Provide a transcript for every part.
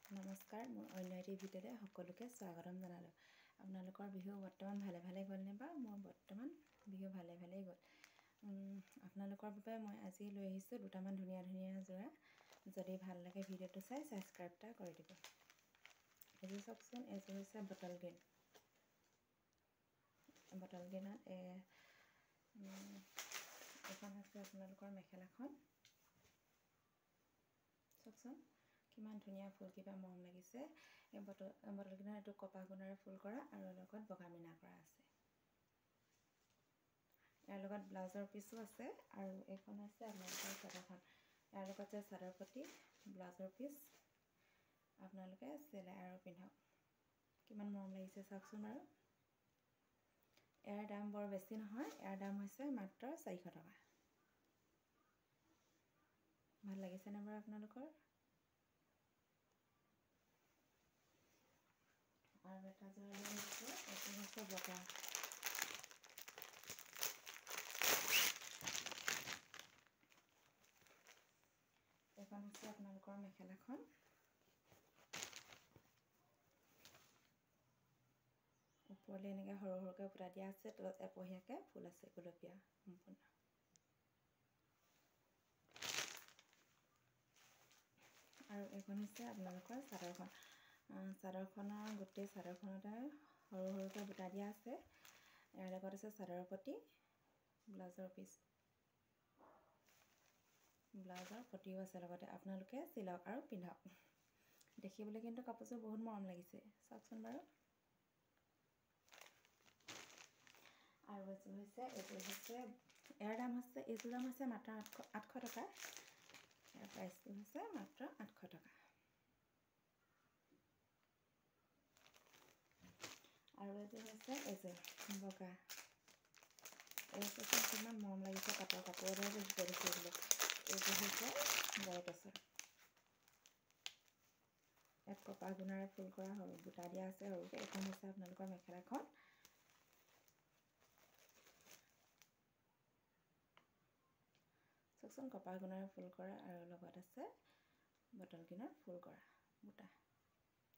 নমস্কাৰ, মোৰ অন্য এটি ভিডিঅ'তে সকলোকে স্বাগতম জনালোঁ। আপোনালোকৰ বিহু বৰ্তমান ভালে ভালে গ'লনে বাৰু? মোৰ বৰ্তমান বিহু ভালে ভালেই গ'ল। আপোনালোকৰ বাবে মই আজি লৈ আহিছোঁ দুটামান ধুনীয়া ধুনীয়া যোৰা। যদি ভাল লাগে ভিডিঅ'টো চাই ছাবস্ক্ৰাইব এটা কৰি দিব। এযোৰ চাওকচোন, এযোৰ হৈছে বটল গ্ৰীণ। বটল গ্ৰীণত এখন আছে আপোনালোকৰ মেখেলাখন। চাওকচোন কিমান ধুনীয়া ফুল, কিবা মৰম লাগিছে। এই বটল গ্ৰীণৰ এইটো কপা গুণাৰে ফুল কৰা আৰু লগত বগা মীনা কৰা আছে। ইয়াৰ লগত ব্লাউজৰ পিচো আছে আৰু এইখন হৈছে আপোনালোকৰ চাদৰখন। ইয়াৰ লগত যে চাদৰ পটি, ব্লাউজৰ পিচ আপোনালোকে চিলাই আৰু পিন্ধক। কিমান মৰম লাগিছে চাওকচোন বাৰু। ইয়াৰ দাম বৰ বেছি নহয়, ইয়াৰ দাম হৈছে মাত্ৰ 400 টকা। ভাল লাগিছেনে বাৰু আপোনালোকৰ? আৰু এটা যোৰা লৈ আহিছোঁ, এইটো হৈছে বগা। এইখন হৈছে আপোনালোকৰ মেখেলাখন। ওপৰলৈ এনেকৈ সৰু সৰুকৈ বুটা দিয়া আছে, তলত এপহীয়াকৈ ফুল আছে, গুলপীয়া সম্পূৰ্ণ। আৰু এইখন হৈছে আপোনালোকৰ চাদৰখন। চাদৰখনৰ গোটেই চাদৰখনতে সৰু সৰুকৈ বুটা দিয়া আছে। ইয়াৰ লগত আছে চাদৰৰ পটি, ব্লাউজৰ পিচ, ব্লাউজৰ পটিও আছে লগতে। আপোনালোকে চিলাওক আৰু পিন্ধক। দেখিবলৈ কিন্তু কাপোৰযোৰ বহুত মৰম লাগিছে, চাওকচোন বাৰু। আৰু এইযোৰ হৈছে ইয়াৰ দাম হৈছে, এইযোৰ দাম হৈছে মাত্ৰ 800 টকা। ইয়াৰ প্ৰাইচটো হৈছে মাত্ৰ 800 টকা। আৰু এইযোৰ হৈছে বগা। এইযোৰ কিমান মৰম লাগিছে, পাটৰ কাপোৰৰ দৰে দেখিবলৈ। এইযোৰ হৈছে বৰগছৰ। ইয়াত কপা গুণাৰে ফুল কৰা সৰু বুটা দিয়া আছে সৰুকৈ। এইখন হৈছে আপোনালোকৰ মেখেলাখন। চাওকচোন, কপা গুণাৰে ফুল কৰা আৰু লগত আছে বটল গ্ৰীণৰ ফুল কৰা বুটা।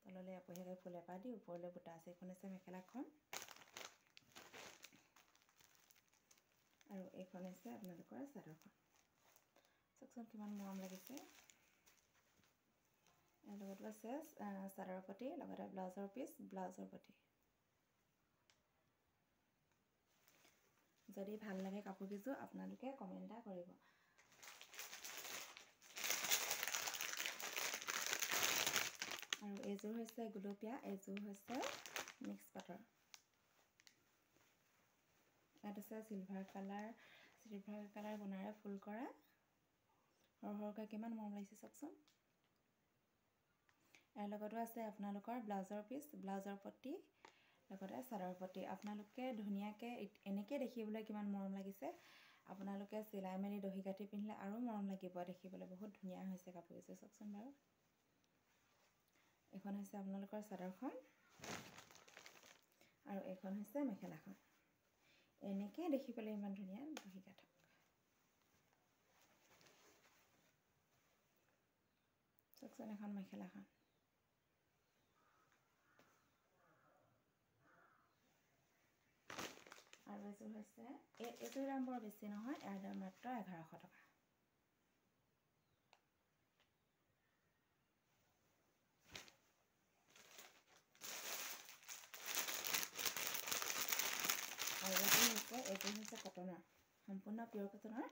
তললৈ এপহীয়াকৈ ফুল এপাহ দি ওপৰলৈ বুটা আছে। এইখন হৈছে মেখেলাখন আৰু এইখন হৈছে আপোনালোকৰ চাদৰখন। চাওকচোন কিমান মৰম লাগিছে। ইয়াৰ লগতো আছে চাদৰৰ পটি, লগতে ব্লাউজৰ পিচ, ব্লাউজৰ পটি। যদি ভাল লাগে কাপোৰকেইযোৰ আপোনালোকে কমেণ্ট এটা কৰিব। আৰু এইযোৰ হৈছে গুলপীয়া, এইযোৰ হৈছে মিক্স পাটৰ। ইয়াত আছে চিলভাৰ কালাৰ গুণাৰে ফুল কৰা সৰু সৰুকৈ, কিমান মৰম লাগিছে চাওকচোন। ইয়াৰ লগতো আছে আপোনালোকৰ ব্লাউজৰ পিচ, ব্লাউজৰ পটি, লগতে চাদৰ পটি। আপোনালোকে ধুনীয়াকৈ এনেকৈ দেখিবলৈ কিমান মৰম লাগিছে। আপোনালোকে চিলাই মেলি দহি কাটি পিন্ধিলে আৰু মৰম লাগিব দেখিবলৈ। বহুত ধুনীয়া হৈছে কাপোৰযোৰ, চাওকচোন বাৰু। এইখন হৈছে আপোনালোকৰ চাদৰখন আৰু এইখন হৈছে মেখেলাখন। এনেকৈ দেখিবলৈ ইমান ধুনীয়া, দহি কাঠক। চাওকচোন এখন মেখেলাখন। আৰু এইযোৰ হৈছে, এইযোৰ দাম বৰ বেছি নহয়, ইয়াৰ দাম মাত্ৰ 1100 টকা। আৰু এইযোৰ হৈছে কটনৰ, সম্পূৰ্ণ পিয়ৰ কটনৰ।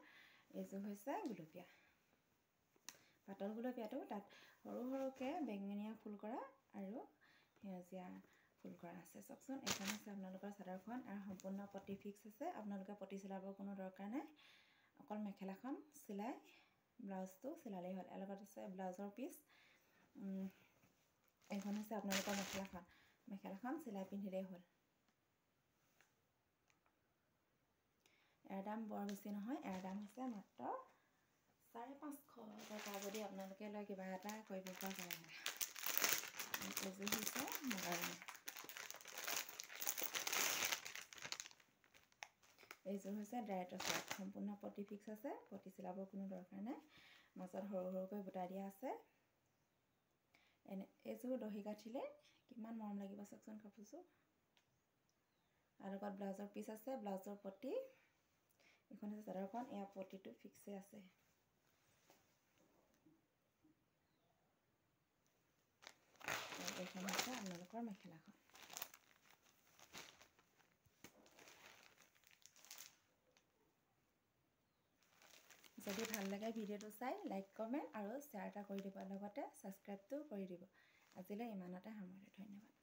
এইযোৰ হৈছে গুলপীয়া, পাতল গুলপীয়াটো। তাত সৰু সৰুকৈ বেঙুনীয়া ফুল কৰা আৰু সেউজীয়া ফুল কৰা আছে। চাওকচোন, এইখন হৈছে আপোনালোকৰ চাদৰখন আৰু সম্পূৰ্ণ পটি ফিক্স আছে। আপোনালোকে পটি চিলাবৰ কোনো দৰকাৰ নাই, অকল মেখেলাখন চিলাই ব্লাউজটো চিলালেই হ'ল। ইয়াৰ লগত আছে ব্লাউজৰ পিচ। এইখন হৈছে আপোনালোকৰ মেখেলাখন চিলাই পিন্ধিলেই হ'ল। ইয়াৰ দাম বৰ বেছি নহয়, ইয়াৰ দাম হৈছে মাত্ৰ 550 টকা। যদি আপোনালোকে লয় কিবা এটা কৰিব পৰা যায়। এইযোৰ হৈছে মুগা ৰঙৰ। এইযোৰ হৈছে ড্ৰাই টচৰ, সম্পূৰ্ণ পটি ফিক্স আছে, পটি চিলাবৰ কোনো দৰকাৰ নাই। মাজত সৰু সৰুকৈ বুটা দিয়া আছে। এইযোৰ দহি গাঠিলে কিমান মৰম লাগিব চাওকচোন কাপোৰযোৰ। আৰু লগত ব্লাউজৰ পিচ আছে, ব্লাউজৰ পটি, এইখন আছে চাদৰখন, এয়া পটিটো ফিক্সে আছে। এইখন হৈছে আপোনালোকৰ মেখেলাখন। যদি ভাল লাগে ভিডিঅ'টো চাই লাইক কমেণ্ট আৰু শ্বেয়াৰ এটা কৰি দিব, লগতে ছাবস্ক্ৰাইবটো কৰি দিব। আজিলৈ ইমানতে সামৰিলোঁ, ধন্যবাদ।